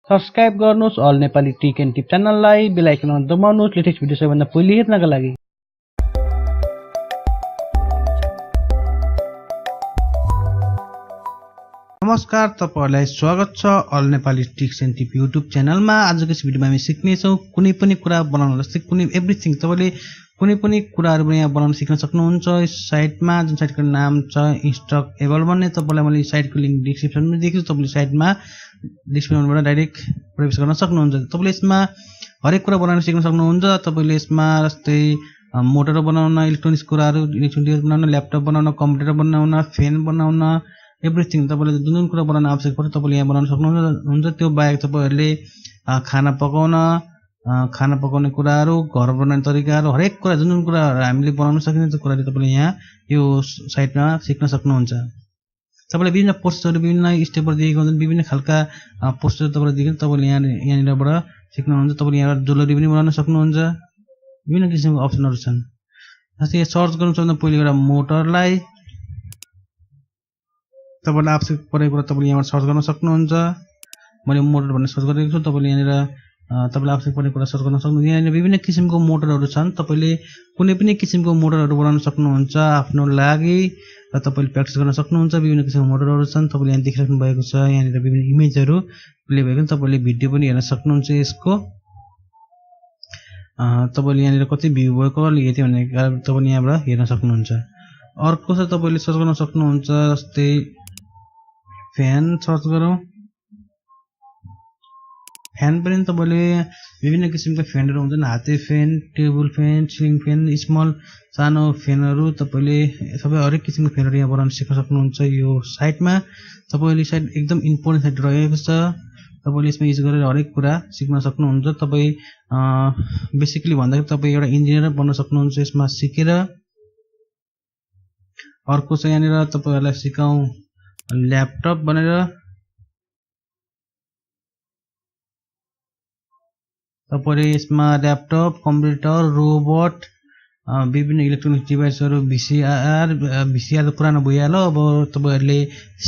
Subscribe गर्नुस् all Nepali tech and tip च्यानललाई, bell आइकनमा दबाउनुस् latest video सबैभन्दा पहिले हेर्नका लागि। नमस्कार, तपाईहरुलाई स्वागत छ all Nepali tech and tip YouTube च्यानलमा। आजको यस भिडियोमा हामी सिक्ने छौं कुनै पनि कुरा बनाउन, जस्तै कुनै एभ्रीथिङ तपाईले कुनै पनि कुराहरु यहाँ बनाउन सिक्न सक्नुहुन्छ। यस साइटमा जुन साइटको नाम छ इन्स्टकेबल भन्ने, तपाईलाई मैले साइटको लिंक डिस्क्रिप्सनमा दिएको छु। तपाईले साइटमा डिस्क्रिप्सनबाट डाइरेक्ट प्रवेश गर्न सक्नुहुन्छ। तपाईले यसमा हरेक कुरा बनाउन सिक्न सक्नुहुन्छ। तपाईले यसमा जस्तै मोटर बनाउन, इलेक्ट्रोनिक्स कुराहरु, इलेक्ट्रोनिक्स बनाउन, ल्यापटप बनाउन, कम्प्युटर बनाउन, फ्यान बनाउन, एभ्रीथिङ तपाईले जुन कुरा बनाउन आवश्यक पर्छ तपाईले यहाँ बनाउन सक्नुहुन्छ। त्यो बाहेक तपाईहरुले खाना पकाउने कुराहरु, घर बनाउने तरिकाहरु, हरेक कुरा जुन कुरा हामीले बनाउन सकिन्छ त्यो कुराहरु तपाईले यहाँ यो साइटमा सिक्न सक्नुहुन्छ। तपाईले विभिन्न पोस्टहरु, विभिन्न स्टेपहरु दिएको हुन्छन्, विभिन्न खालका पोस्टहरु तपाईले दिएको तपाईले यहाँनिरबाट सिक्नुहुन्छ। तपाईले यहाँ ज्वेलरी पनि बनाउन सक्नुहुन्छ। विभिन्न किसिमको अप्सनहरु छन्। जस्तै सर्च गर्नु सक्नुहुन्छ पहिले एउटा मोटरलाई, तपाईलाई आवश्यक परेको कुरा तपाईले यहाँबाट सर्च गर्न सक्नुहुन्छ। मैले मोटर भन्ने सर्च गरेको छु। तपाईले यहाँनिर तपाईलाई आवश्यक परेको कुरा सर्च गर्न सक्नुहुन्छ। यहाँ विभिन्न किसिमको मोटरहरु छन्। तपाईले कुनै पनि किसिमको मोटरहरु बनाउन सक्नुहुन्छ आफ्नो लागि र तपाईले प्र्याक्टिस गर्न सक्नुहुन्छ। विभिन्न किसिमको मोटरहरु छन्। तपाईले यहाँ देखिराख्नु भएको छ। यहाँनिर विभिन्न इमेजहरु प्ले भएको छ। तपाईले भिडियो पनि हेर्न सक्नुहुन्छ यसको। तपाईले यहाँनिर कति भ्यू भएको यति भन्ने तपाईले यहाँबाट हेर्न सक्नुहुन्छ। अर्को छ तपाईले सर्च गर्न सक्नुहुन्छ। जस्तै फ्यान सर्च गरौँ। फ्यान पनि तपाईले विभिन्न किसिमका फ्यानहरु हुन्छन्। हाते fan, table fan, ceiling fan, small सानो फ्यानहरु तपाईले सबै हरेक किसिमको फ्यानहरु यहाँ बनाउन सिक्न सक्नुहुन्छ। यो साइटमा तपाईले साइट एकदम इम्पोर्टेन्ट साइट रहेको छ। तपाईले यसमा युज गरेर हरेक कुरा सिक्न सक्नुहुन्छ। तपाई बेसिकली भन्दाखेरि तपाई एउटा इन्जिनियर बन्न सक्नुहुन्छ यसमा सिकेर। अर्को छ यहाँनिर तपाईहरुलाई सिकाउँ ल्यापटप भनेर। तपाईले यसमा ल्यापटप, कम्प्युटर, रोबोट, विभिन्न इलेक्ट्रोनिक डिभाइसहरु, भिसिआर त पुरानो भइहाल्यो। अब तपाईहरुले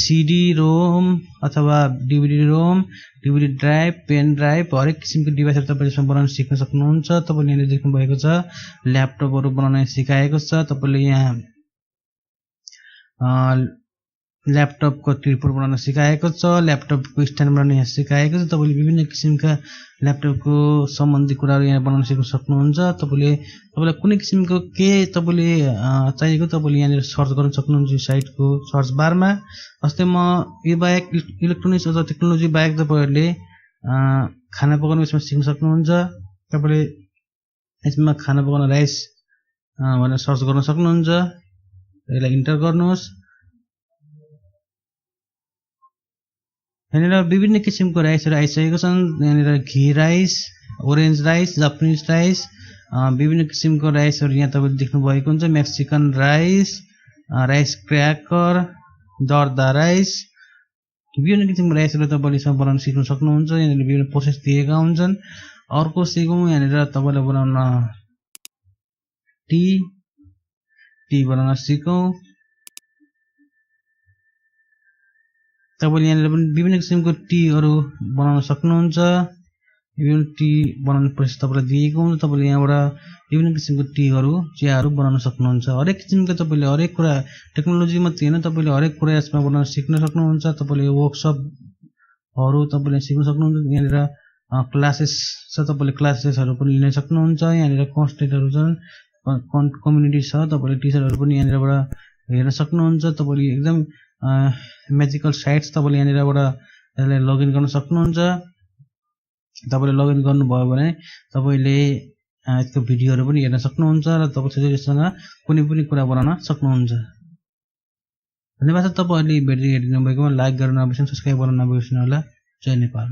सिडी रोम अथवा DVD ROM, DVD drive, pen drive, हरेक किसिमको डिभाइसहरु तपाईले यसमा बनाउन सिक्न सक्नुहुन्छ। तपाईले यहाँ देख्नु भएको छ ल्यापटपहरु बनाउन सिकाएको छ। तपाईले यहाँ ल्यापटपको ट्रिपोड बनाउन सिकाएको छ। ल्यापटपको स्ट्यान्ड बनाउन यहाँ सिकाएको छ। तपाईले विभिन्न किसिमका ल्यापटपको सम्बन्धी कुराहरु यहाँ बनाउन सिक्न सक्नुहुन्छ। तपाईलाई कुनै किसिमको के तपाईले चाहिएको तपाईले यहाँनिर सर्च गर्न सक्नुहुन्छ साइटको सर्च बारमा। जस्तै म यो बाहेक इलेक्ट्रोनिक्स अथवा टेक्नोलोजी बाहेक तपाईहरुले खाना पकाउन यसमा सिक्न सक्नुहुन्छ। तपाईले यसमा खाना पकाउन राइस भनेर सर्च गर्न सक्नुहुन्छ। यसलाई इन्टर गर्नुहोस्। यहाँनिर विभिन्न किसिमको राइसहरु आइसकेको छन्। यहाँनिर ghee rice, orange rice, Japanese rice, विभिन्न किसिमको राइसहरु यहाँ तपाईले देख्नु भएको हुन्छ। Mexican rice, rice cracker, zarda rice, विभिन्न किसिमको राइसहरु तपाईले यसमा बनाउन सिक्न सक्नुहुन्छ। यहाँनिर विभिन्न प्रोसेस दिएका हुन्छन्। अर्को सिकौँ यहाँनिर तपाईले बनाउन टी बनाउन सिकौँ। तपाईले यहाँनिर पनि विभिन्न किसिमको टीहरु बनाउन सक्नुहुन्छ। विभिन्न टी बनाउने प्रोसेस तपाईलाई दिएको हुन्छ। तपाईले यहाँबाट विभिन्न किसिमको टीहरु, चियाहरु बनाउन सक्नुहुन्छ। हरेक किसिमको तपाईले हरेक कुरा टेक्नोलोजी मात्रै हैन, तपाईले हरेक कुरा यसमा बनाउन सिक्न सक्नुहुन्छ। तपाईले वर्कसपहरु तपाईले सिक्न सक्नुहुन्छ। यहाँनिर क्लासेस छ, तपाईले क्लासेसहरु पनि लिन सक्नुहुन्छ। यहाँनिर कन्टेन्टहरु छन्, कम्युनिटी छ, तपाईले टिचरहरु पनि यहाँनिरबाट हेर्न सक्नुहुन्छ। तपाईले एकदम म्याजिकल साइट्स तपाईले यहाँनिरबाट यसलाई लगइन गर्न सक्नुहुन्छ। तपाईले लगइन गर्नुभयो भने तपाईले यसको भिडियोहरु पनि हेर्न सक्नुहुन्छ र तपाईले यससँग कुनै पनि कुरा बनाउन सक्नुहुन्छ। धन्यवाद। तपाईहरुले भिडियो हेर्नु भएकोमा लाइक गर्न नबिर्सनु, सब्स्क्राइब गर्न नबिर्सनु होला। जय नेपाल।